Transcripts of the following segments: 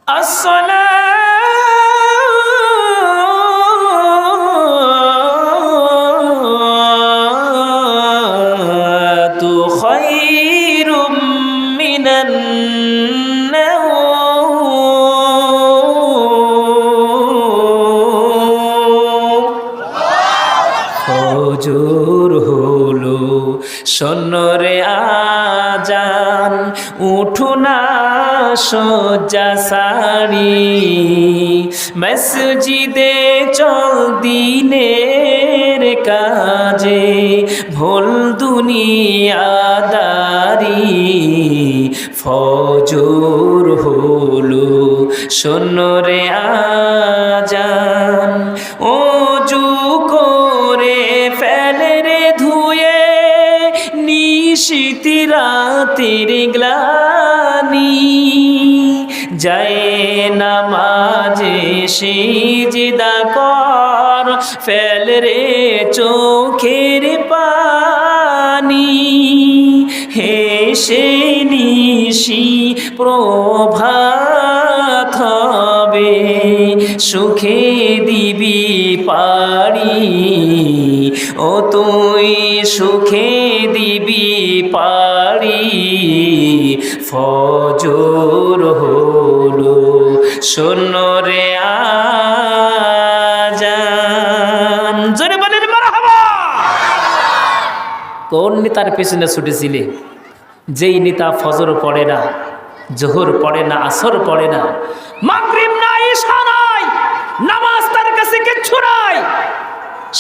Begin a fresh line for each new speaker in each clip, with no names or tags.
আসসালাতু খায়রুম মিনান ফজর হলো শোনরে আজান উঠো না শয্যা সারি মসজিদে চল দিনের কাজে ভুল দুনিয়াদারি ফজর হলো শোনরে আজান ওযু করে ফেলে রে ধুয়ে নিশিতি রাতের গ্লানি যায় নামাজে সিজদা কর ফেল রে চোখের পানি হেসে নিশি প্রভাত হবে সুখে দিবি পারি ও তুই সুখে দিবি পারি ফজর হলো শোনরে আজান জোরে বলেন মারহাবা। কোন নেতার পেছনে ছুটেছিলে? যেই নেতা ফজর পড়ে না, জোহর পড়ে না, আসর পড়ে না, মাগরিব নাই, ইশা নাই, নামাজ তার কাছে কিচ্ছু নাই,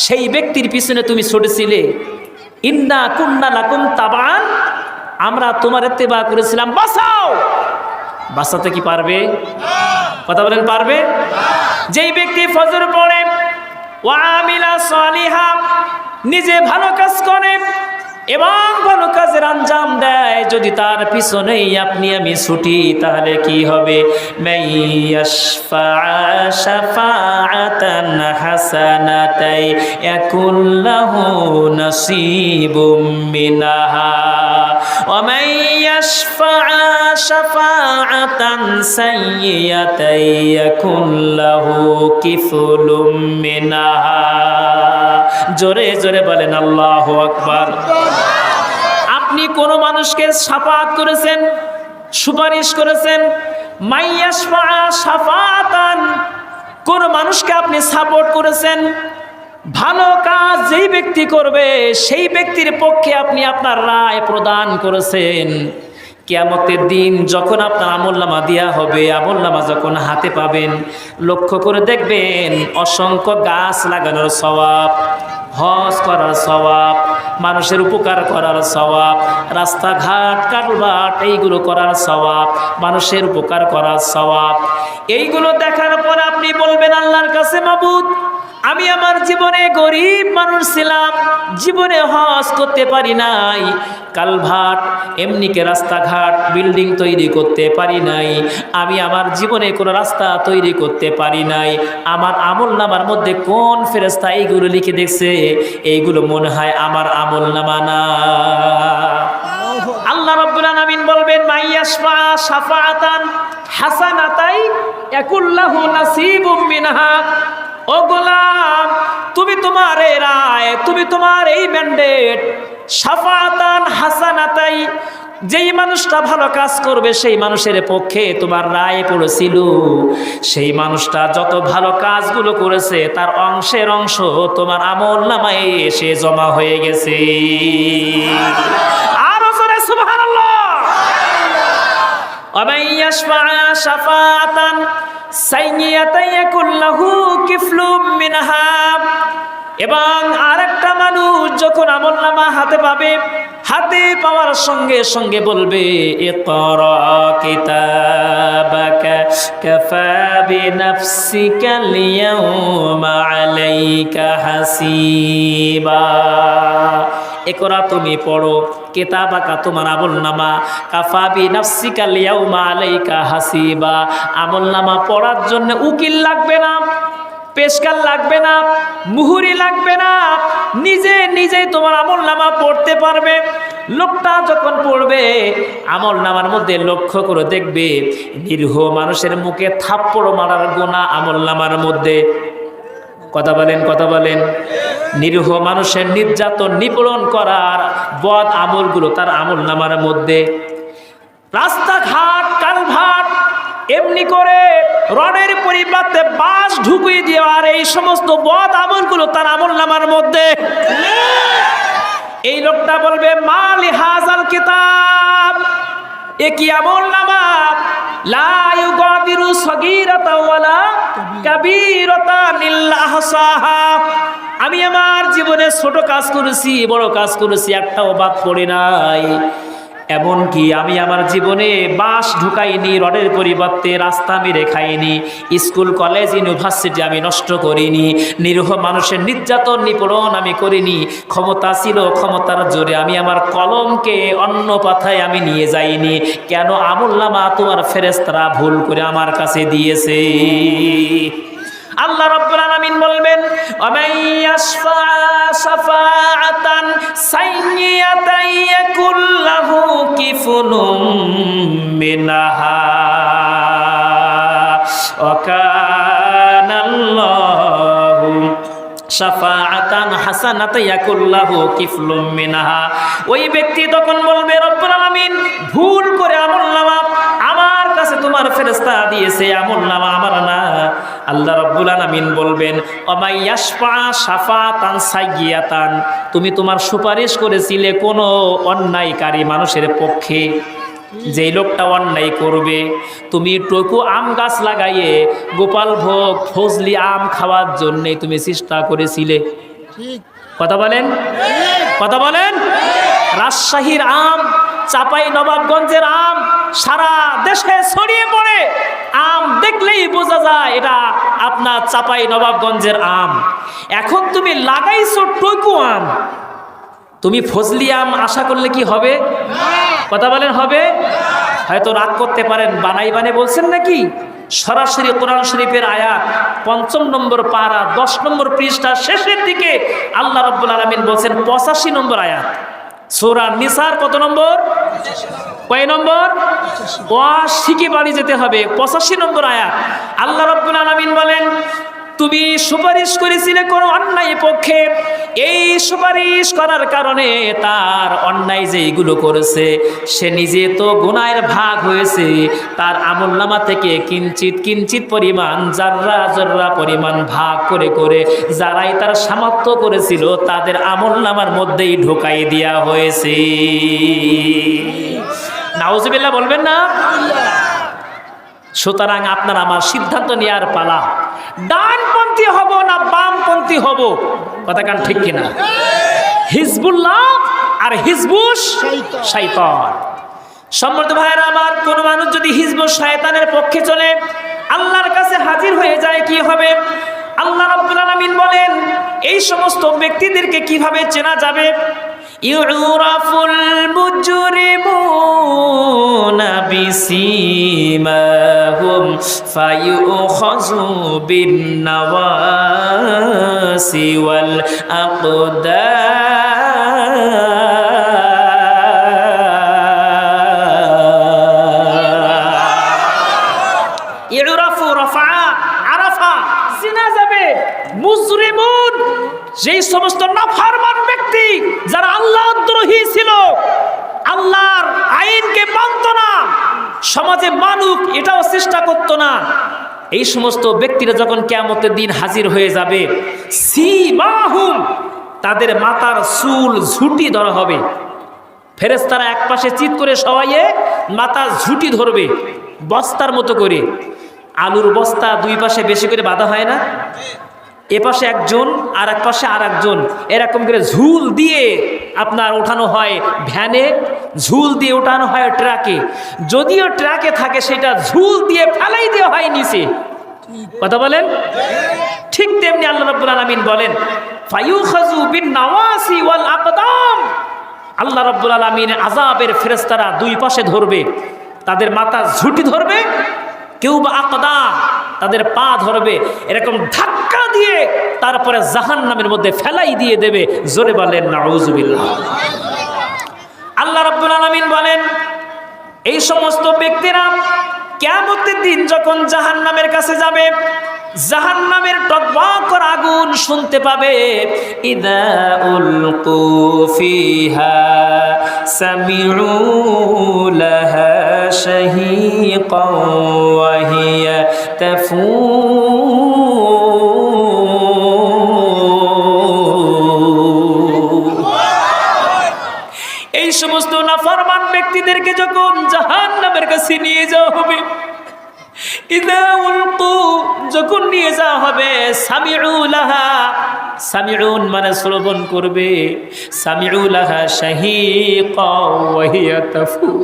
সেই ব্যক্তির পিছনে তুমি ছুটেছিলে। ইন্না কুন্না লাকুম তাবান, আমরা তোমার ইত্তেবা করেছিলাম, বাঁচাও। বাঁচাতে কি পারবে? কথা বলেন, পারবে? যেই ব্যক্তি ফজর পড়ে, ওয়া আমিলা সালিহা, নিজে ভালো কাজ করে এবং ভালো কাজের আঞ্জাম দেয়, যদি তার পিছনেই আপনি আমি ছুটি তাহলে কি হবে? মাইয়াশফা শাফাআতান হাসানাতাই ইয়াকুল্লাহু নাসিবুম মিনহা ওয়া মাইয়াশফা শাফাআতান সাইয়্যাতাই ইয়াকুল্লাহু কিফলুম মিনহা। জোরে জোরে বলেন আল্লাহু আকবার। আপনি কোন মানুষকে শাফাআত করেছেন, সুপারিশ করেছেন, মাইয়াশফা শাফাআতান, কোন মানুষকে আপনি সাপোর্ট করেছেন, ভালো কাজ যেই ব্যক্তি করবে সেই ব্যক্তির পক্ষে আপনি আপনার রায় প্রদান করেছেন। কিয়ামতের দিন যখন আপনার আমলনামা দেয়া হবে, আমলনামা যখন হাতে পাবেন, লক্ষ্য করে দেখবেন অসংখ্য গাছ লাগানোর সওয়াব, হজ করার সওয়াব, মানুষের উপকার করার সওয়াব, রাস্তাঘাট কালভার্ট এইগুলো করার সওয়াব, মানুষের উপকার করার সওয়াব। এইগুলো দেখার পর আপনি বলবেন আল্লাহর কাছে, মাবুদ, আমি আমার জীবনে গরিব মানুষ ছিলাম, জীবনে হজ করতে পারি নাই, কালভার্ট এমনিকে রাস্তাঘাট বিল্ডিং তৈরি করতে পারি নাই, আমি আমার জীবনে কোনো রাস্তা তৈরি করতে পারি নাই। আমার আমলনামার মধ্যে কোন ফেরেশতা এইগুলো লিখে দেখছে? এইগুলো মনে হয় আমার আমলনামা না। আল্লাহ রাব্বুল আলামিন বলবেন, মাইয়াশফা শাফাআতান হাসানাতাই ইয়াকুল্লাহু নাসিবুম মিনহা। ও গোলাম, তুমি তোমার এই রায়, তুমি তোমার এই ম্যান্ডেট, শাফাআতান হাসানাতাই, যেই মানুষটা ভালো কাজ করবে সেই মানুষের পক্ষে তোমার রায় পড়েছিল, সেই মানুষটা যত ভালো কাজগুলো করেছে তার অংশের অংশ তোমার আমলনামায় এসে জমা হয়ে গেছে। আরো জোরে সুবহানাল্লাহ। ওয়া মাইয়াশফা শাফাআতান সাইয়্যাতান ইয়াকুল্লাহু কিফলুম মিনহা। এবং আরেকটা মানুষ যখন আমলনামা হাতে পাবে, হাতে পাওয়ার সঙ্গে সঙ্গে বলবে, ইকরা কিতাবাকা কাফা বিনাফসিকা আল-ইয়াওমা আলাইকা হাসিবা। ইকরা, তুমি পড়ো, কিতাবাকা, তোমার আমলনামা, কাফা বিনাফসিকা আল-ইয়াওমা আলাইকা হাসিবা। আমলনামা পড়ার জন্য উকিল লাগবে না, পেশকার লাগবে না, মুহুরি লাগবে না, নিজে নিজেই তোমার আমলনামা পড়তে পারবে। লোকটা যখন পড়বে আমল নামার মধ্যে লক্ষ্য করে দেখবে নিরীহ মানুষের মুখে থাপ্পড় মারার গুনাহ আমল নামার মধ্যে। কথা বলেন, কথা বলেন। নিরীহ মানুষের নির্যাতন নিপীড়ন করার বদ আমলগুলো তার আমল নামার মধ্যে। রাস্তাঘাট কালভার্ট এমনি করে রডের পরিবর্তে বাঁশ ঢুকিয়ে দেওয়ার এই সমস্ত বদ আমলগুলো তার আমল নামার মধ্যে। এই লোকটা বলবে মালি হাজাল কিতাব, এ কি আমল নামা, লা ইউগাদিরু সগীরাতাও ওয়ালা কাবীরাতান ইল্লা আহসাহা। আমি আমার জীবনে ছোট কাজ করেছি, বড় কাজ করেছি, একটাও বাদ পড়ে নাই। এমনকি আমি আমার জীবনে বাঁশ ঢুকাইনি, রডের পরিবর্তে রাস্তা মেরে খাইনি, স্কুল কলেজ ইউনিভার্সিটি আমি নষ্ট করিনি, নিরীহ মানুষের নির্যাতন নিপীড়ন আমি করিনি। ক্ষমতা ছিল, ক্ষমতার জোরে আমি আমার কলমকে অন্য পাথায় আমি নিয়ে যাইনি। কেন? আমুল্লামা তোমার ফেরেশতারা ভুল করে আমার কাছে দিয়েছে। আল্লাহ রাব্বুল আলামিন বলবেন ওয়ামাইয়াশফা শাফাআতান সাইয়্যাতান ইয়াকুল লাহু কিফলুম মিনহা ওয়া কানাল্লাহু শাফাআতান হাসানাতান ইয়াকুল লাহু কিফলুম মিনহা। ওই ব্যক্তি তখন বলবে রব্বুল আলামিন ভুল করে আমলনামা আমার কাছে তোমার ফেরেশতা দিয়েছে, আমলনামা আমার না। আল্লাহ রাব্বুল আলামিন বলবেন ওয়ামাইয়াশফা শাফাআতান সাইয়্যাতান, তুমি তোমার সুপারিশ করেছিলে কোনো অন্যায়কারী মানুষের পক্ষে, যেই লোকটা অন্যায় করবে, তুমি টকু আম গাছ লাগাইয়ে গোপাল ভোগ ফজলি আম খাওয়ার জন্যে তুমি চেষ্টা করেছিলে। কথা বলেন, কথা বলেন। রাজশাহীর আম, চাপাই নবাবগঞ্জের আম সারা দেশে ছড়িয়ে পড়ে। আম দেখলেই বোঝা যায় এটা আপনার চাপাই নবাবগঞ্জের আম। এখন তুমি লাগাইছো টকু আম, তুমি ফজলি আম আশা করলে কি হবে? কথা বলেন, হবে? হয়তো রাগ করতে পারেন, বানাই বানে বলছেন নাকি? সরাসরি কোরআন শরীফের আয়াত ৫ নম্বর পারা ১০ নম্বর পৃষ্ঠা শেষের দিকে আল্লাহ রাব্বুল আলামিন বলছেন ৮৫ নম্বর আয়াত সূরা নিসার কত নম্বর? কয় নম্বর? শিখে বাড়ি যেতে হবে। ৮৫ নম্বর আয়াত আল্লাহ রাব্বুল আলামিন বলেন তুমি সুপারিশ করেছিলে কোন অন্যায় পক্ষে, এই সুপারিশ করার কারণে তার অন্যায় যেইগুলো করেছে সে নিজে তো গুনাহের ভাগ হয়েছে, তার আমলনামা থেকে কিঞ্চিত কিঞ্চিত পরিমাণ জাররা জাররা পরিমাণ ভাগ করে করে যারাই তার সামর্থ্য করেছিল তাদের আমলনামার মধ্যেই ঢোকাই দেওয়া হয়েছে। নাউজুবিল্লাহ বলবেন না? সুতরাং আপনার আমার সিদ্ধান্ত নেওয়ার পালা, ডানপন্থী হব না বামপন্থী হব। কথা কান ঠিক কিনা? হিজবুল্লাহ আর হিজবুশ শয়তান। সম্মানিত ভাইরা আমার, কোন মানুষ যদি হিজবুশ শয়তানের পক্ষে চলে আল্লাহর কাছে হাজির হয়ে যায় কি হবে? আল্লাহ রাব্বুল আলামিন বলেন এই সমস্ত ব্যক্তিদেরকে কিভাবে চেনা যাবে? ইউরাফুল মুজরিমুনা বিসীমাহুম ফায়ুখাযু বিন্নাওয়াসি ওয়াল আকদাম। ইউরাফু রাফা আরাফা, চিনা যাবে। মুজরিমুন, যেই সমস্ত নাফরমান ব্যক্তি যারা আল্লাহদ্রোহী ছিল, আল্লাহর আইনকে মানত না, সমাজে মানুক এটাও চেষ্টা করতো না, এই সমস্ত ব্যক্তিরা যখন কিয়ামতের দিন হাজির হয়ে যাবে, সীমাহুম, তাদের মাথার চুল ঝুঁটি ধরা হবে। ফেরেশতারা এক পাশে চিৎ করে সবাইয়ে মাথার ঝুঁটি ধরবে বস্তার মতো করে। আলুর বস্তা দুই পাশে বেশি করে বাঁধা হয় না? এ পাশে একজন আর এক পাশে আর একজন, এরকম করে ঝুল দিয়ে আপনার ওঠানো হয় ভ্যানে, ঝুল দিয়ে ওঠানো হয় ট্রাকে। যদিও ট্রাকে থাকে সেটা ঝুল দিয়ে ফেলাই দেওয়া হয় নিচে। কথা বলেন? ঠিক তেমনি আল্লাহ রাব্বুল আলামিন বলেন ফায়ুখাযু বিন-নাওয়াসি ওয়াল আকদাম। আল্লাহ রাব্বুল আলামিন আযাবের ফেরেশতারা দুই পাশে ধরবে, তাদের মাথা ঝুঁটি ধরবে, কেউ বা আকদাম, তাদের পা ধরবে, এরকম ধাক্কা দিয়ে তারপরে জাহান্নামের মধ্যে ফেলাই দিয়ে দেবে। জোরে বলেন নাউজুবিল্লাহ। আল্লাহ রাব্বুল আলামিন বলেন এই সমস্ত ব্যক্তিরা কিয়ামতের দিন যখন জাহান্নামের কাছে যাবে, জাহান্নামের টকবক করা আগুন শুনতে পাবে, ইদা উলকু ফিহা সামিউ লাহা শাহীকান ওয়া হিয়া তাফুর। এই সমস্ত নাফরমান ব্যক্তিদেরকে যখন জাহান্নামের কাছে নিয়ে যাওয়া হবে, ইদা উলকু যখন নিয়ে যাওয়া হবে, সামিউ লাহা, সামিউন মানে শ্রবণ করবে, সামিউ লাহা শাহীকান ওয়া হিয়া তাফুর।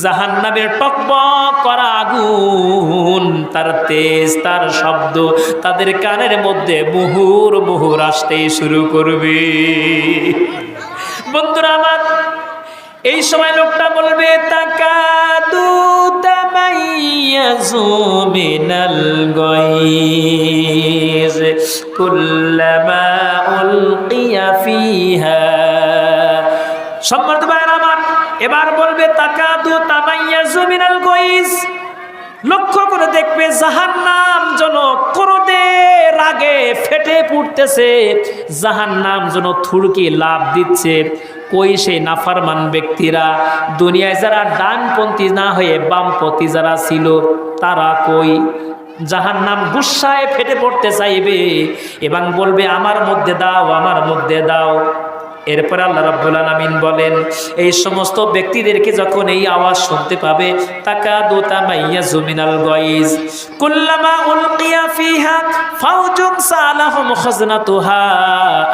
জাহান্নামের টকবক করা আগুন, তার তেজ, তার শব্দ তাদের কানের মধ্যে মুহুর মুহুর আসতে শুরু করবে। বন্ধুরা আমার, এই সময় লোকটা বলবে তাকাদু তামাইয়াজু মিনাল গায়জ কুল্লামা উলকিয়া ফিহা। সম্মানিত ভাইরা আমার, এবার বলবে তাকাদু তামাইয়াজু মিনাল গায়জ। লক্ষ্য করে দেখবে জাহান্নাম যেন ক্রোধের আগে ফেটে পড়তেছে, জাহান্নাম যেন থুড়কি লাফ দিচ্ছে। কই সেই নাফরমান ব্যক্তিরা? দুনিয়ায় যারা ডানপন্থী না হয়ে বামপন্থী যারা ছিল তারা কই? জাহান্নাম গুসায় ফেটে পড়তে চাইবে এবং বলবে আমার মধ্যে দাও, আমার মধ্যে দাও। এরপর আল্লাহ রাব্বুল আলামিন বলেন এই সমস্ত ব্যক্তিদেরকে যখন এই আওয়াজ শুনতে পাবে, তাকাদু তামাইয়াজু মিনাল গায়জ কুল্লামা উলকিয়া ফিহা ফাওজুন সালাহুম খাজনাতুহা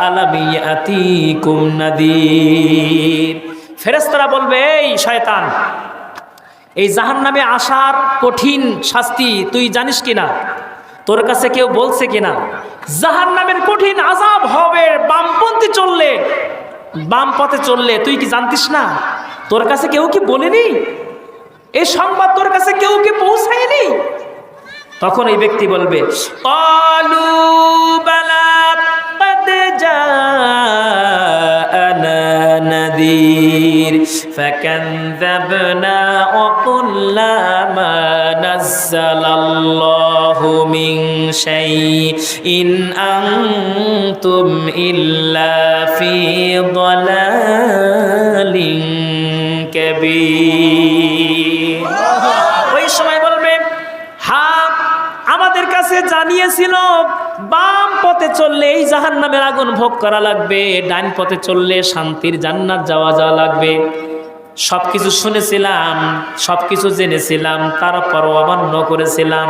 আলাম ইয়াতিকুম নাদির। ফেরেশতারা বলবে এই শয়তান, এই জাহান্নামে আসার কঠিন শাস্তি তুই জানিস কিনা? তোর কাছে কেউ বলছে কিনা? জাহান্নামের কঠিন আযাব হবে বামপন্থী চললে, বাম পথে চললে, তুই কি জানতিস না? তোর কাছে কেউ কি বলেনি? এই সংবাদ তোর কাছে কেউ কি পৌঁছায়নি? তখন এই ব্যক্তি বলবে ক্বালু বালা ক্বাদ জাআনা নাযীর ফাকাযযাবনা ওয়া কুল্লা মা নাযালাল্লাহু মিন শাইইন আনতুম ইল্লা ফি দালালিন কাবীর। ওই সময় বলবে হ্যাঁ, আমাদের কাছে জানিয়েছিল বাম পথে চললে এই জাহান্নামের আগুন ভোগ করা লাগবে, ডান পথে চললে শান্তির জান্নাত যাওয়া লাগবে। সবকিছু শুনেছিলাম, সবকিছু জেনেছিলাম, তারপরও অমান্য করেছিলাম।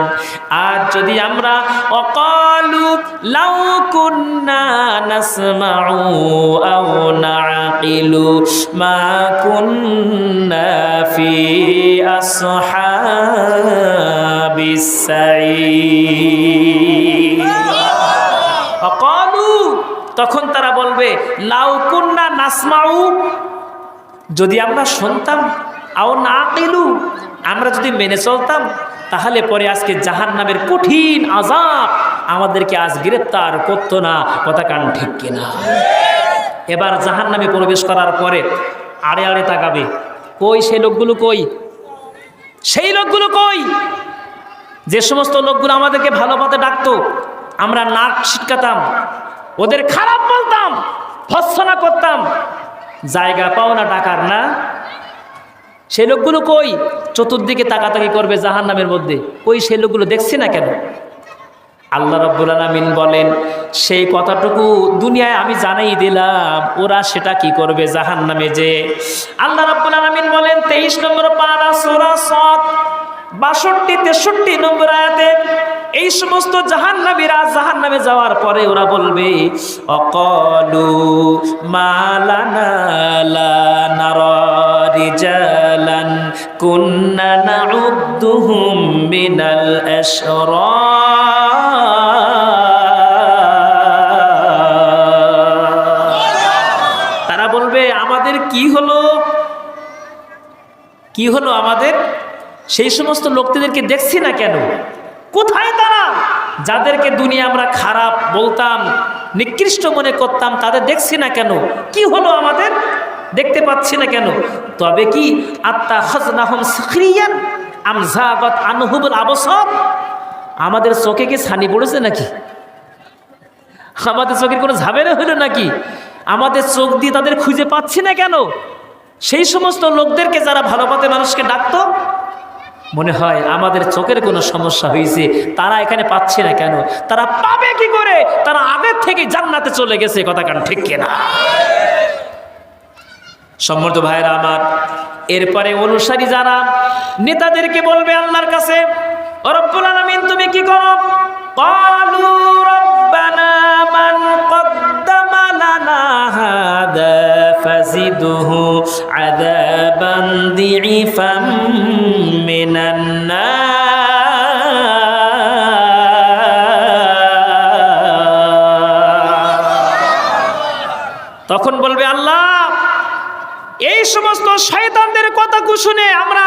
আর যদি আমরা অকালু লাউ কুন্না নাসমাউ আও নাআকিলু মা কুন্না ফি আসহাবিস সাঈর। অকালু, তখন তারা বলবে লাউ কুন্না নাসমাউ, যদি আমরা শুনতাম, আও নাআকিলু, আমরা যদি মেনে চলতাম, তাহলে পরে আজকে জাহান্নামের কঠিন আযাব আমাদেরকে আজ গ্রেফতার করতো না। কথা কান ঠিক কিনা? এবার জাহান্নামে প্রবেশ করার পরে আড়ে আড়ে তাকাবে, কই সেই লোকগুলো? কই সেই লোকগুলো? কই যে সমস্ত লোকগুলো আমাদেরকে ভালো পথে ডাকতো, আমরা নাক ছিটকাতাম, ওদের খারাপ বলতাম, ভৎসনা করতাম, জায়গা পাও না ডাকার না? সেই লোকগুলো কই? চতুর্দিকে তাকাতাকি করবে জাহান্নামের মধ্যে, কই সেই লোকগুলো? দেখছি না কেন? আল্লাহ রাব্বুল আলামিন বলেন সেই কথাটুকু দুনিয়ায় আমি জানাই দিলাম, ওরা সেটা কি করবে জাহান্নামে যে। আল্লাহ রাব্বুল আলামিন বলেন 23 নম্বর পারা সূরা সাদ 62-63 নম্বর আয়াতে এই সমস্ত জাহান্নামীরা জাহান্নামে যাওয়ার পরে ওরা বলবে অকালু মালানা লা নারা রিজালান কুন্না নাউদ্দুহুম মিনাল আশরার। তারা বলবে আমাদের কি হলো, কি হলো আমাদের? সেই সমস্ত লোকদেরকে দেখছি না কেন? কোথায় তারা? যাদেরকে দুনিয়া আমরা খারাপ বলতাম, নিকৃষ্ট মনে করতাম, তাদের দেখছি না কেন? কি হলো আমাদের? দেখতে পাচ্ছি না কেন? তবে কি আত্তা খাজনাহুম সাখরিয়ান আম যাগাত আনহুমুল আবসার, আমাদের চোখে কি ছানি পড়েছে নাকি? আমাদের চোখের কোনো ঝামেলা হলো নাকি? আমাদের চোখ দিয়ে তাদের খুঁজে পাচ্ছি না কেন? সেই সমস্ত লোকদেরকে যারা ভালো পথে মানুষকে ডাকতো, মনে হয় আমাদের চোখের কোনো সমস্যা হয়েছে, তারা এখানে পাচ্ছে না কেন? তারা পাবে কি করে? তারা আগের থেকে জান্নাতে চলে গেছে। কথা কান ঠিক কিনা? সম্মানিত ভাইরা আমার, এরপরে অনুসারী যারা নেতাদেরকে বলবে আল্লাহর কাছে, ও রব্বুল আলামিন তুমি কি করো? ক্বালু রব্বানা মান কদ্দামা লানা হাদা ফাজিদহু আযাবান দিইফাম মিনান নার। তখন বলবে আল্লাহ, এই সমস্ত শয়তানদের কথা শুনে আমরা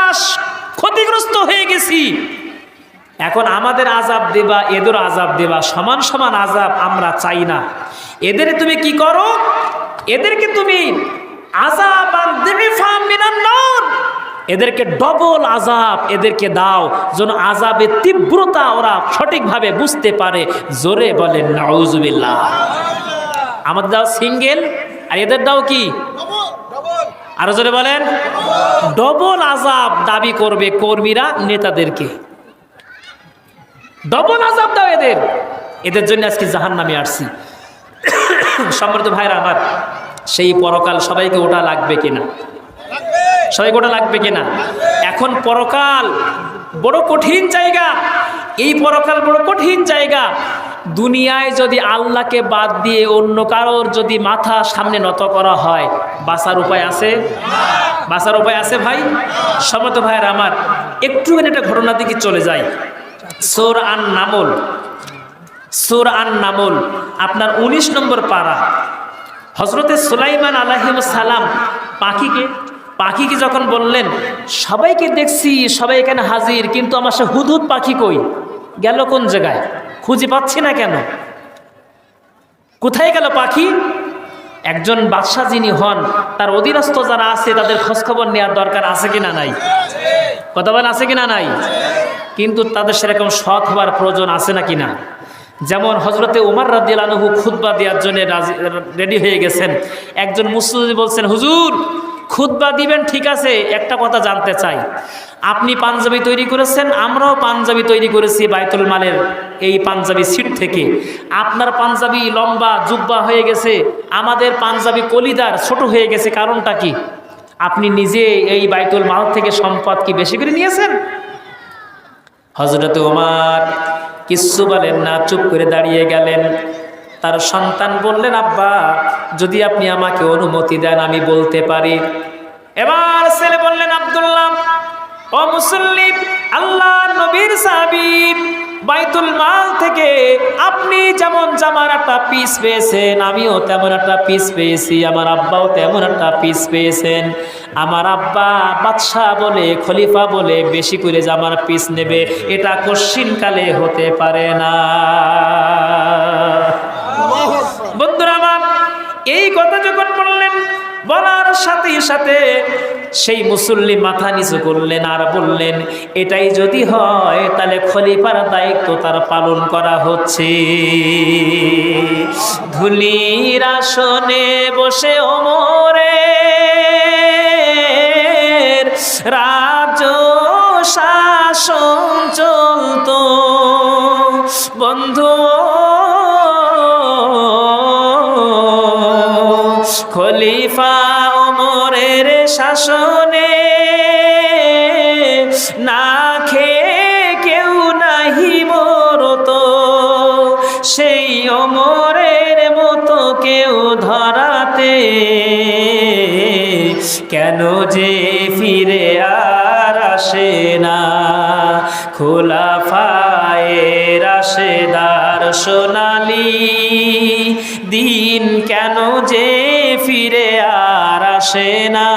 ক্ষতিগ্রস্ত হয়ে গেছি, এখন আমাদের আযাব দেবা, এদের আযাব দেবা, সমান সমান আযাব আমরা চাই না। এদের তুমি কি করো? এদেরকে তুমি আযাবান দিইফাম মিনান নার, এদেরকে ডবল আযাব এদেরকে দাও, যেন আযাবের তীব্রতা ওরা সঠিকভাবে বুঝতে পারে। জোরে বলেন নাউজুবিল্লাহ। আমাদের দাও সিঙ্গেল, আর এদের দাও কি? আরো জোরে বলেন। ডবল আযাব দাবি করবে কর্মীরা নেতাদেরকে, ডবল আযাব দাও এদের, এদের জন্য আজকে জাহান্নামে আসছি। সম্মানিত ভাইরা আমার, সেই পরকাল সবাইকে ওটা লাগবে কিনা? সবাইকে ওটা লাগবে কিনা? এখন পরকাল বড় কঠিন জায়গা, এই পরকাল বড় কঠিন জায়গা। দুনিয়ায় যদি আল্লাহকে বাদ দিয়ে অন্য কারোর যদি মাথা সামনে নত করা হয়, বাঁচার উপায় আছে? বাঁচার উপায় আছে ভাই? সম্মানিত ভাইরা আমার, একটুখানি একটা ঘটনা দিকে চলে যাই। সূরা আন-নামল, সূরা আন-নামল আপনার 19 নম্বর পারা। হযরতে সুলাইমান আলাইহিস সালাম পাখিকে যখন বললেন, সবাইকে দেখছি, সবাই এখানে হাজির, কিন্তু আমার সে হুদহুদ পাখি কই গেল? কোন জায়গায়? খুঁজে পাচ্ছি না কেন? কোথায় গেল পাখি? একজন বাদশা যিনি হন, তার অধীনস্থ যারা আছে তাদের খোঁজখবর নেওয়ার দরকার আছে কিনা নাই? কথা বলেন, আছে কিনা নাই? কিন্তু তাদের সেরকম সৎ হওয়ার প্রয়োজন আছে না কিনা? যেমন হযরতে ওমর রাদিয়াল্লাহু আনহু খুতবা দেওয়ার জন্য রেডি হয়ে গেছেন। একজন মুসল্লি বলছেন, হুজুর খুতবা দিবেন ঠিক আছে, একটা কথা জানতে চাই, আপনি পাঞ্জাবি তৈরি করেছেন, আমরাও পাঞ্জাবি তৈরি করেছি বাইতুল মালের এই পাঞ্জাবি সিট থেকে। আপনার পাঞ্জাবি লম্বা জুব্বা হয়ে গেছে, আমাদের পাঞ্জাবি কলিদার ছোট হয়ে গেছে, কারণটা কি? আপনি নিজে এই বাইতুল মাল থেকে সম্পদ কি বেশি করে নিয়েছেন? হযরত ওমর কিচ্ছু বলেন না, চুপ করে দাঁড়িয়ে গেলেন। তার সন্তান বললেন, আব্বা যদি আপনি আমাকে অনুমতি দেন আমি বলতে পারি। এবার ছেলে বললেন, আব্দুল্লাহ ও মুসল্লি, আল্লাহ নবীর সাহাবী, বাইতুল মাল থেকে আপনি যেমন জামার একটা পিস পেয়েছেন, আমিও তেমন একটা পিস পেয়েছি, আমার আব্বাও তেমন একটা পিস পেয়েছেন। আমার আব্বা বাদশাহ বলে, খলিফা বলে বেশি করে জামার পিস নেবে, এটা কশ্চিনকালে হতে পারে না। বন্ধুরা আমার, এই কথা যখন বললেন, বলার সাথে সাথে সেই মুসল্লি মাথা নিচু করলেন আর বললেন, এটাই যদি হয় তাহলে খলিফার দায়িত্ব তার পালন করা হচ্ছে। ধুলির আসনে বসে ওমরের রাজ্য শাসন চলতো। বন্ধু খলিফা ওমরের শাসনে না খেয়ে কেউ নাহি মরতো, সেই ওমরের মতো কেউ ধরাতে কেন যে ফিরে আর আসে না। খোলাফায়ে রাশেদার সোনালি দিন কেন যে ফিরে আর আসে না।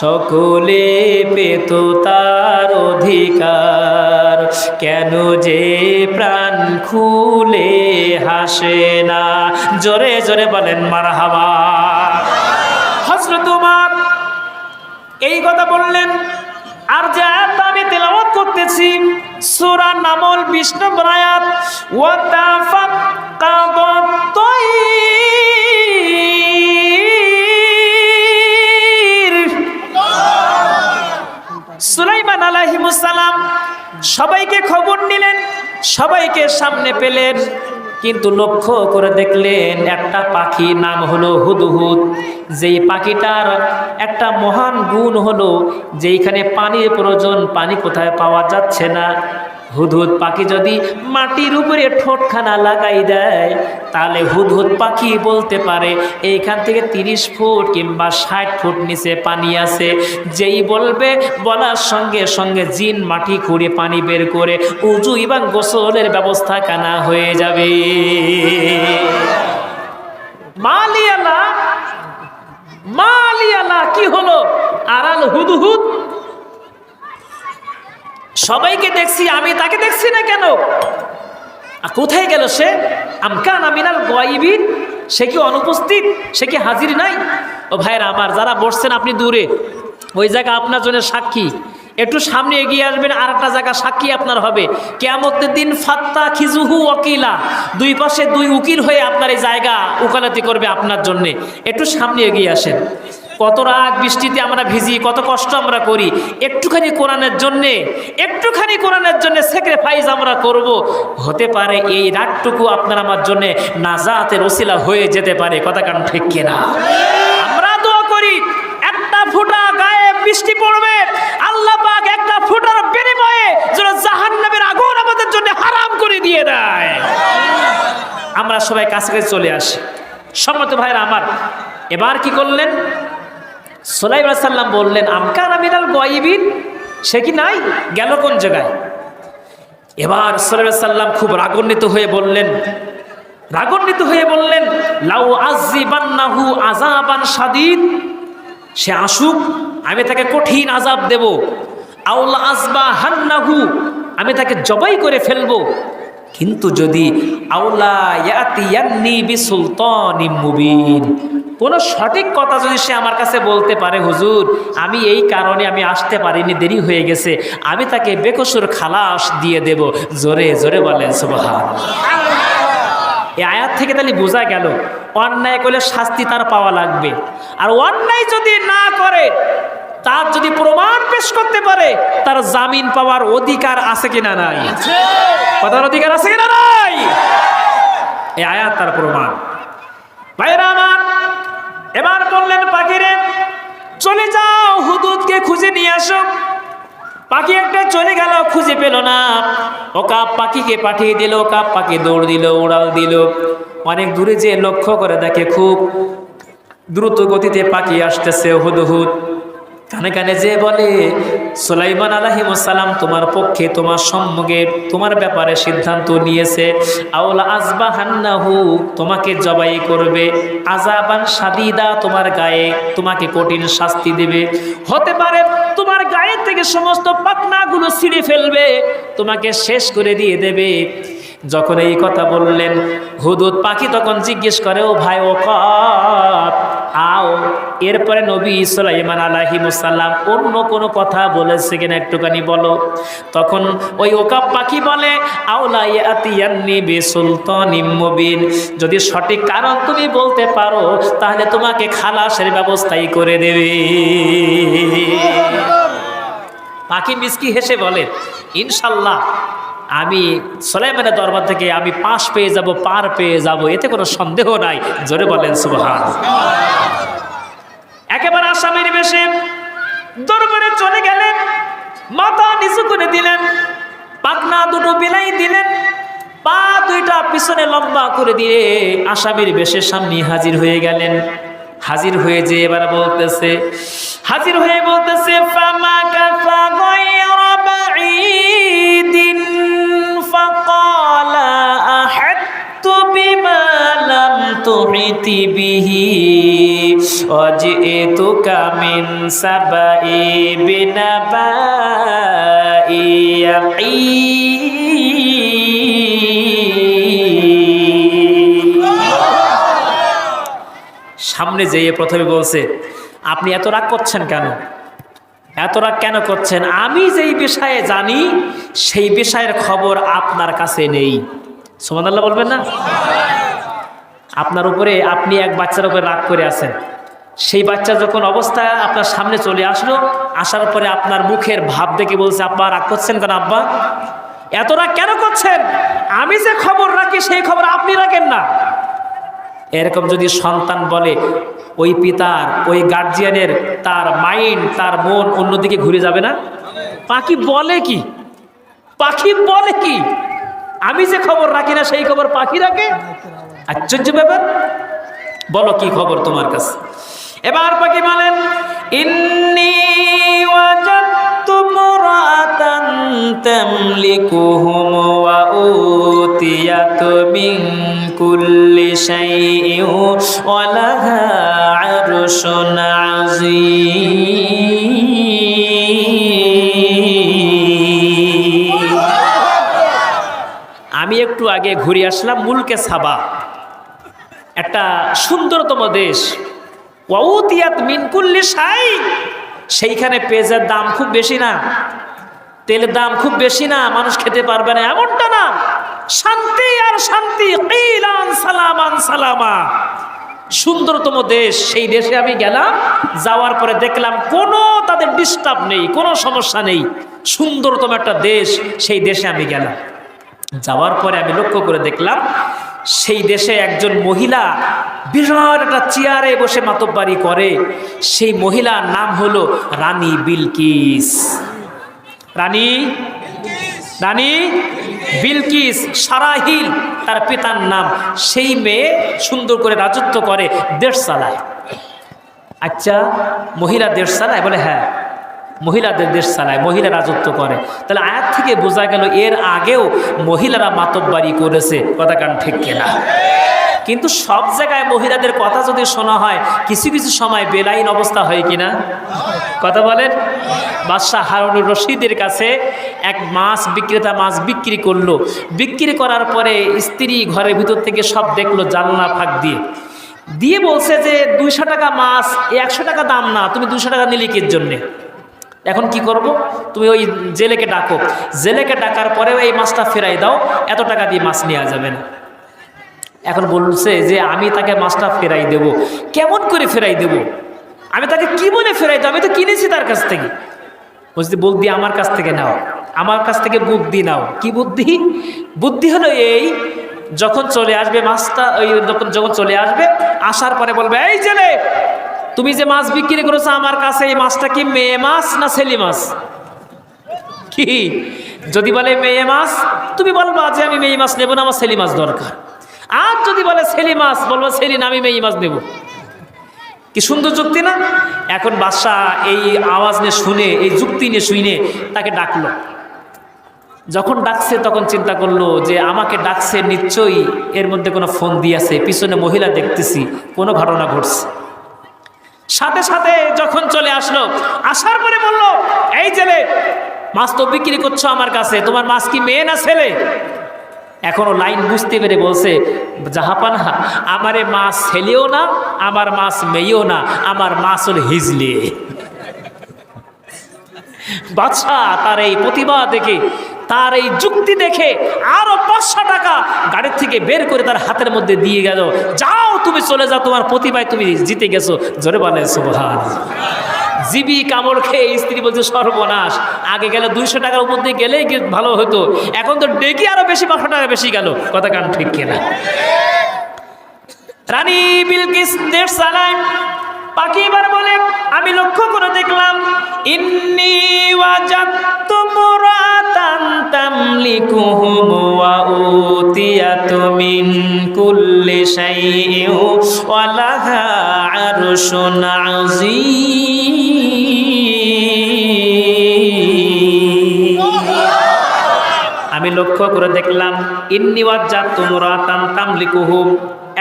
সকলে পেত তার অধিকার, কেন যে প্রাণ খুলে হাসে না। জোরে জোরে বলেন মারহাবা। হযরত উমর এই কথা বললেন। আর যে আয়াত আমি তেলাওয়াত করতেছি সূরা নামল 20 নম্বর আয়াত, ওয়া তাফাক্কাদাত তাইর। সুলাইমান আলাইহিস সালাম সবাইকে খবর নিলেন, সবাইকে সামনে পেলেন, কিন্তু লক্ষ্য করে দেখলেন একটা পাখি নাম হলো হুদহুদ। যেই পাখিটার একটা মহান গুণ হলো যেইখানে পানির প্রয়োজন পানি কোথায় পাওয়া যাচ্ছে না, হুদহুদ পাখি যদি মাটির উপরে ঠোঁটখানা লাগাই দেয় তাহলে হুদহুদ পাখি বলতে পারে এইখান থেকে 30 ফুট কিংবা 60 ফুট নিচে পানি আছে। যেই বলবে বলার সঙ্গে সঙ্গে জিন মাটি খুঁড়ে পানি বের করে উজু এবং গোসলের ব্যবস্থা কানা হয়ে যাবে। মালিয়ালা মালিয়ালা কি হলো? আরাল হুদহুদ। সবাইকে দেখছি, আমি তাকে দেখছি না কেন? কোথায় গেল সে? আমকানা মিনাল গায়বিন, সে কি অনুপস্থিত? সে কি হাজির নাই? ও ভাইরা আমার, যারা বসছেন আপনি দূরে, ওই জায়গা আপনার জন্য সাক্ষী। একটু সামনে এগিয়ে আসবেন, আর একটা জায়গা সাক্ষী আপনার হবে। কিয়ামতের দিন ফাত্তা খিজুহু ওয়াকিলা, দুই পাশে দুই উকিল হয়ে আপনার এই জায়গা উকালতি করবে আপনার জন্যে। একটু সামনে এগিয়ে আসেন। কত রাত বৃষ্টিতে আমরা ভিজি, কত কষ্ট আমরা করি, একটুখানি কোরআনের জন্যে স্যাক্রিফাইস আমরা করব। হতে পারে এই রাতটুকু আপনার আমার জন্যে নাজাতের ওসিলা হয়ে যেতে পারে। কথা কান ঠিক কিনা? আমরা দোয়া করি একটা ফোঁটা গায়ে বৃষ্টি পড়বে, আল্লাহ পাক একটা ফোঁটার বিনিময়ে যেন জাহান্নামের আগুন আমাদের জন্য হারাম করে দিয়ে দেয়। আমরা সবাই কাছে কাছে চলে আসি। সম্মত ভাইরা আমার, এবার কি করলেন? সুলাইমান আলাইহিস সালাম বললেন আমকানা মিনাল গায়বিন, সে কি নাই? গেল কোন জায়গায়? এবার সুলাইমান আলাইহিস সালাম খুব রাগান্বিত হয়ে বললেন লাউ আযিবান্নাহু আযাবান শাদীদ, সে আসুক, আমি তাকে কঠিন আযাব দেব। আউলা আযবাহান্নাহু, আমি তাকে জবাই করে ফেলবো। কিন্তু যদি আউলা ইয়াতিয়ান্নি বিসুলতানিম মুবিন, কোন সঠিক কথা যদি সে আমার কাছে বলতে পারে, হুজুর আমি এই কারণে আমি আসতে পারিনি, দেরি হয়ে গেছে, আমি তাকে বেকসুর খালাস দিয়ে দেব। জোরে জোরে বলেন সুবহানাল্লাহ। এই আয়াত থেকে তাহলে বোঝা গেল অন্যায় করলে শাস্তি তার পাওয়া লাগবে। আর অন্যায় যদি না করে, তার যদি প্রমাণ পেশ করতে পারে, তার জামিন পাওয়ার অধিকার আছে কিনা নাই? কথার অধিকার আছে কিনা নাই? এই আয়াত তার প্রমাণ। ভাইরা আমার, এবার বললেন পাখিরে চলে যাও, হুদহুদকে খুঁজে নিয়ে আসো। পাখি একটা চলে গেল, খুঁজে পেল না। ওকাব পাখিকে পাঠিয়ে দিল, ওকাব পাখি দৌড় দিল, উড়াল দিল। অনেক দূরে যে লক্ষ্য করে দেখে খুব দ্রুত গতিতে পাখি আসতেছে। হুদহুদ কানে কানে যে বলে সুলাইমান আলাইহিস সালাম তোমার পক্ষে, তোমার সম্মুখে, তোমার ব্যাপারে সিদ্ধান্ত নিয়েছে। আউলা আযবাহান্নাহু, তোমাকে জবাই করবে। আযাবান শাদীদা, তোমার গায়ে তোমাকে কঠিন শাস্তি দেবে। হতে পারে তোমার গায়ে থেকে সমস্ত পাখনাগুলো ছিঁড়ে ফেলবে, তোমাকে শেষ করে দিয়ে দেবে। যখন এই কথা বললেন, হুদহুদ পাখি তখন জিজ্ঞেস করে ও ভাই ওকাব আও, এরপরে নবী সুলাইমান আলাইহিস সালাম অন্য কোনো কথা বলেছে কিনা একটুখানি বলো। তখন ওই ওকাব পাখি বলে আউলা ইয়াতিয়ান্নি বিসুলতানিম মুবিন, যদি সঠিক কারণ তুমি বলতে পারো তাহলে তোমাকে খালাসের ব্যবস্থাই করে দেবে। পাখি মিসকি হেসে বলে ইনশাল্লাহ আমি সুলাইমানের দরবার থেকে আমি পাশ পেয়ে যাব, পার পেয়ে যাব, এতে কোনো সন্দেহ নাই। জোরে বলেন সুবহানাল্লাহ। একেবারে আসামির বেশে দরবারে চলে গেলেন, মাথা নিচু করে দিলেন, পাখনা দুটো বিলাই দিলেন, পা দুইটা পিছনে লম্বা করে দিয়ে আসামির বেশে সামনে হাজির হয়ে গেলেন। হাজির হয়ে যে এবার বলতেছে, ফামা কাফা গায়রা বাঈদিন ফাকালা আহাত্তু বিমা লাম তুহিতি বিহি ওয়াজিতুকা মিন সাবাই বিনাবাই ইয়াকিন। সামনে যেয়ে প্রথমে বলছে আপনি এত রাগ করছেন কেন? এত রাগ কেন করছেন? আমি যেই বিষয়ে জানি সেই বিষয়ের খবর আপনার কাছে নেই। সুবহানাল্লাহ বলবেন না? আপনার উপরে, আপনি এক বাচ্চার উপরে রাগ করে আছেন, সেই বাচ্চা যখন অবস্থা আপনার সামনে চলে আসলো, আসার পরে আপনার মুখের ভাব দেখে বলছে, আব্বা রাগ করছেন কেন? আব্বা এত রাগ কেন করছেন? আমি যে খবর রাখি সেই খবর আপনি রাখেন না। এরকম যদি সন্তান বলে, ওই পিতার, ওই গার্জিয়ানের তার মাইন্ড, তার মন অন্যদিকে ঘুরে যাবে না? পাখি বলে কি? পাখি বলে কি? আমি যে খবর রাখি না সেই খবর পাখি রাখে? আশ্চর্য ব্যাপার। বলো কি খবর তোমার কাছে? এবার পাখি বলেন, ইন্নী ওয়াজাদতু মুরআতান তামলিকুহুম ওয়া উতিয়াত মিন কুল্লি শাইইন ওয়া লাহা আরশুন আযীম। আমি একটু আগে ঘুরে আসলাম মুলকে সাবা, একটা সুন্দরতম দেশ। ওয়াউতিয়াত মিন কুল্লি শাই, সেইখানে পেঁয়াজের দাম খুব বেশি না, তেলের দাম খুব বেশি না, মানুষ খেতে পারবে না এমনটা না, শান্তি আর শান্তি। কিলান সালামান সালামা, সুন্দরতম দেশ। সেই দেশে আমি গেলাম, যাওয়ার পরে দেখলাম কোনো তাদের ডিস্টার্ব নেই, কোনো সমস্যা নেই, সুন্দরতম একটা দেশ। সেই দেশে আমি গেলাম, যাওয়ার পরে আমি লক্ষ্য করে দেখলাম সেই দেশে একজন মহিলা বিরাট একটা চেয়ারে বসে মাতব্বারি করে। সেই মহিলার নাম হলো রানী বিলকিস। রানী বিলকিস সারাহিল তার পিতার নাম। সেই মেয়ে সুন্দর করে রাজত্ব করে, দেশ চালায়। আচ্ছা, মহিলা দেশ চালায়? বলে হ্যাঁ, মহিলাদের দেশ চালায়, মহিলা রাজত্ব করে। তাহলে আয়াত থেকে বোঝা গেল এর আগেও মহিলারা মাতব্বারি করেছে। কথা কান ঠিক কিনা? কিন্তু সব জায়গায় মহিলাদের কথা যদি শোনা হয়, কিছু কিছু সময় বেলাইন অবস্থা হয় কিনা? কথা বলেন। বাদশাহ হারুনুর রশিদের কাছে এক মাছ বিক্রেতা মাছ বিক্রি করলো। বিক্রি করার পরে স্ত্রী ঘরের ভিতর থেকে সব দেখলো জানলা ফাঁক দিয়ে বলছে যে 200 টাকা মাছ, 100 টাকা দাম না, তুমি 200 টাকা নিলে কির জন্যে? এখন কি করব? তুমি ওই জেলেকে ডাকো, জেলেকে ডাকার পরে এই মাছটা ফেরাই দাও, এত টাকা দিয়ে মাছ নেওয়া যাবে না। এখন বলছে যে আমি তাকে মাছটা ফেরাই দেব। কেমন করে ফেরাই দেব? আমি তাকে কি বলে ফেরাই দেব? আমি তো কিনেছি তার কাছ থেকে। বলছি বুদ্ধি আমার কাছ থেকে নাও, আমার কাছ থেকে বুদ্ধি নাও। কি বুদ্ধি? বুদ্ধি হলো এই, যখন চলে আসবে মাছটা, ওই যখন চলে আসবে, আসার পরে বলবে, এই জেলে, তুমি যে মাছ বিক্রি করেছো আমার কাছে, এই মাছটা কি মেয়ে মাছ না ছেলে মাছ? কি যদি বলে মেয়ে মাছ, তুমি বলবা যে আমি মেয়ে মাছ নেবো না, আমার ছেলে মাছ দরকার। আর যদি বলে ছেলে মাছ, বলবো ছেলে না, আমি মেয়ে মাছ নেব। কি সুন্দর যুক্তি না? এখন বাদশাহ এই আওয়াজ নিয়ে শুনে, এই যুক্তি নিয়ে শুনে তাকে ডাকলো। যখন ডাকছে তখন চিন্তা করলো যে আমাকে ডাকছে, নিশ্চয়ই এর মধ্যে কোনো ফোন দিয়েছে, পিছনে মহিলা দেখতেছি, কোনো ঘটনা ঘটছে। সাথে সাথে যখন চলে আসলো, আসার পরে বলল, এই ছেলে, মাছ তো বিক্রি করছো আমার কাছে, তোমার মাছ কি মেয়ে না ছেলে? এখনো লাইন বুঝতে পেরে বলছে, জাহাপানা, আমারে মাছ ছেলেও না, আমার মাছ মেয়েও না, আমার মাছ হল হিজলে। বাদশাহ তার এই প্রতিভা দেখে, তার এই যুক্তি দেখে আরো 500 টাকা গাড়ির থেকে বের করে তার হাতের মধ্যে দিয়ে গেল। যাও, তুমি চলে যাও, তোমার প্রতিভায় তুমি জিতে গেছো। জোরে বলে সুবহানাল্লাহ। জিবি কামড় খেয়ে স্ত্রী বলছে, সর্বনাশ, আগে গেলে 200 টাকার উপর দিয়ে গেলেই ভালো হতো, এখন তো ডেকে আরো বেশি 500 টাকা বেশি গেল। কথা কান ঠিক কিনা? রানী বিলকিস দেশ চালায়। পাখি এবার বলে, আমি লক্ষ্য করে দেখলাম, ইন্নী ওয়াজাদতু মুরআতান তামলিকুহুম ওয়া উতিয়াত মিন কুল্লি শাইইন ওয়া লাহা আরশুন আযীম। আমি লক্ষ্য করে দেখলাম, ইন্নী ওয়াজাদতু মুরআতান তামলিকুহুম,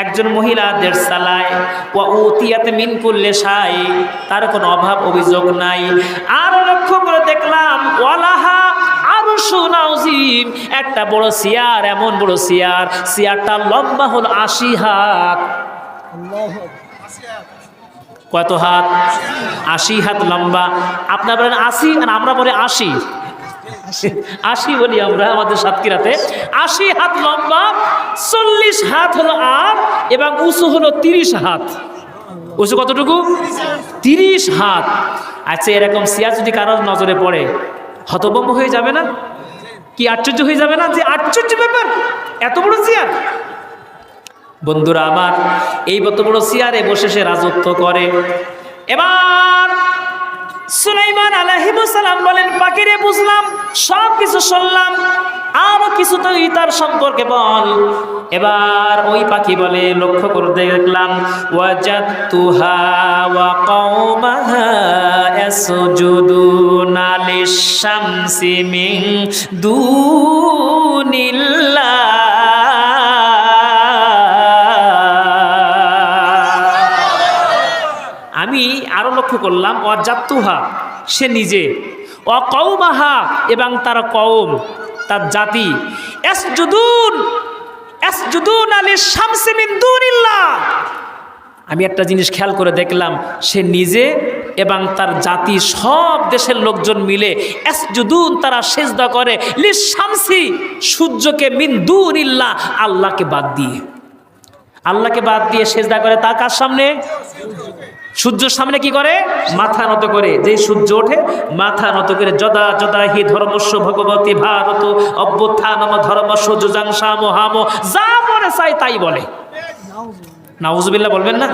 একজন মহিলা দেশ চালায়, ওয়া উতিয়াত মিন কুল্লি শাই, তার কোনো অভাব অভিযোগ নাই। আর লক্ষ্য করে দেখলাম, ওয়ালাহা আরশুন আযীম, একটা বড় চেয়ার, এমন বড় চেয়ার, চেয়ারটা লম্বা হল 80 হাত। কত হাত? 80 হাত লম্বা। আপনারা বলেন 80 আর আমরা বলি 80। 80 বলি আমরা আমাদের সাতক্ষীরাতে। 80 হাত লম্বা, 40 হাত হলো আট এবং উঁচু হলো 30 হাত। উঁচু কতটুকু? 30 হাত। আচ্ছা, এরকম চেয়ার যদি কারোর নজরে পড়ে হতভম্ব হয়ে যাবে না? কি আশ্চর্য হয়ে যাবে না? যে আশ্চর্য ব্যাপার, এত বড় চেয়ার। বন্ধুরা আমার, এই এত বড় চেয়ারে বসে সে রাজত্ব করে। এবার সুলাইমান আলাইহিস সালাম বলেন, পাখিরে বুঝলাম, সব কিছু শুনলাম, আরো কিছু তো তার সম্পর্কে বল। এবার ওই পাখি বলে, লক্ষ্য করে দেখলাম, ওয়াজাতুহা ওয়া কওমাহা ইয়াসজুদুনা লিশ-শামসি মিন দুনিল্লাহ। আমি আরো লক্ষ্য করলাম, ওয়াজাতুহা সে নিজে, ওয়া কওমাহা এবং তার কওম, তার জাতি, ইয়াসজুদুনা লিশ-শামসি মিন দুনিল্লাহ। আমি একটা জিনিস খেয়াল করে দেখলাম, সে নিজে এবং তার জাতি সব দেশের লোকজন মিলে ইয়াসজুদুন, তারা সিজদা করে, লিশ-শামসি সূর্যকে, মিন দুনিল্লাহ আল্লাহকে বাদ দিয়ে। আল্লাহকে বাদ দিয়ে সিজদা করে তা কার সামনে? সূর্যের সামনে কি করে? মাথা নত করে। যেই সূর্য ওঠে মাথা নত করে, যদা যদা হি ধর্মস্য ভগবতী ভারত অভ্যুত্থানম ধর্মস্য যুজাংসাম হাম, যা মনে চাই তাই বলে। নাউজুবিল্লাহ বলবেন না?